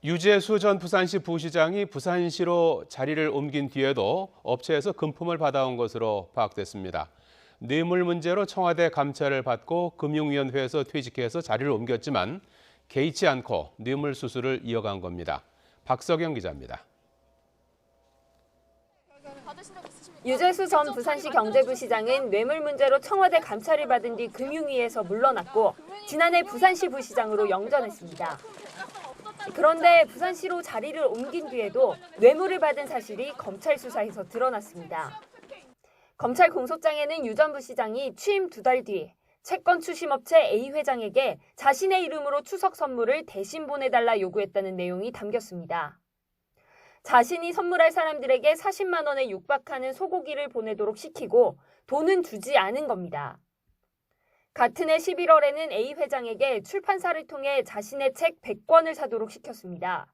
유재수 전 부산시 부시장이 부산시로 자리를 옮긴 뒤에도 업체에서 금품을 받아온 것으로 파악됐습니다. 뇌물 문제로 청와대 감찰을 받고 금융위원회에서 퇴직해서 자리를 옮겼지만 개의치 않고 뇌물 수수를 이어간 겁니다. 박석영 기자입니다. 유재수 전 부산시 경제부시장은 뇌물 문제로 청와대 감찰을 받은 뒤 금융위에서 물러났고 지난해 부산시 부시장으로 영전했습니다. 그런데 부산시로 자리를 옮긴 뒤에도 뇌물을 받은 사실이 검찰 수사에서 드러났습니다. 검찰 공소장에는 유 전 부시장이 취임 2달 뒤 채권 추심업체 A 회장에게 자신의 이름으로 추석 선물을 대신 보내달라 요구했다는 내용이 담겼습니다. 자신이 선물할 사람들에게 40만 원에 육박하는 소고기를 보내도록 시키고 돈은 주지 않은 겁니다. 같은 해 11월에는 A 회장에게 출판사를 통해 자신의 책 100권을 사도록 시켰습니다.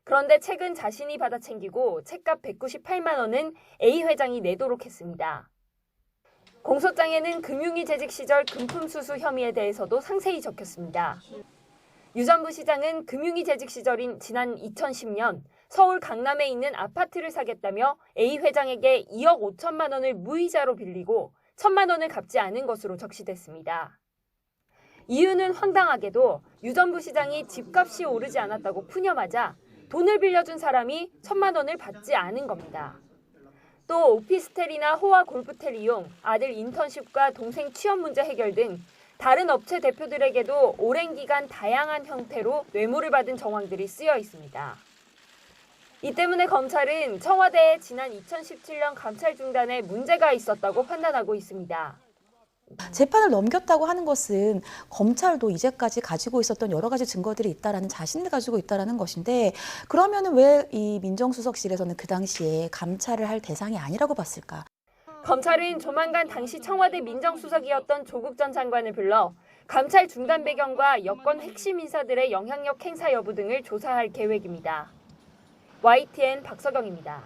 그런데 책은 자신이 받아 챙기고 책값 198만 원은 A 회장이 내도록 했습니다. 공소장에는 금융위 재직 시절 금품 수수 혐의에 대해서도 상세히 적혔습니다. 유 전 부시장은 금융위 재직 시절인 지난 2010년 서울 강남에 있는 아파트를 사겠다며 A 회장에게 2억 5천만 원을 무이자로 빌리고 1천만 원을 갚지 않은 것으로 적시됐습니다. 이유는 황당하게도 유 전 부시장이 집값이 오르지 않았다고 푸념하자 돈을 빌려준 사람이 1천만 원을 받지 않은 겁니다. 또 오피스텔이나 호화 골프텔 이용, 아들 인턴십과 동생 취업 문제 해결 등 다른 업체 대표들에게도 오랜 기간 다양한 형태로 뇌물을 받은 정황들이 쓰여 있습니다. 이 때문에 검찰은 청와대의 지난 2017년 감찰 중단에 문제가 있었다고 판단하고 있습니다. 재판을 넘겼다고 하는 것은 검찰도 이제까지 가지고 있었던 여러 가지 증거들이 있다라는 자신을 가지고 있다라는 것인데 그러면은 왜 이 민정수석실에서는 그 당시에 감찰을 할 대상이 아니라고 봤을까? 검찰은 조만간 당시 청와대 민정수석이었던 조국 전 장관을 불러 감찰 중단 배경과 여권 핵심 인사들의 영향력 행사 여부 등을 조사할 계획입니다. YTN 박석영입니다.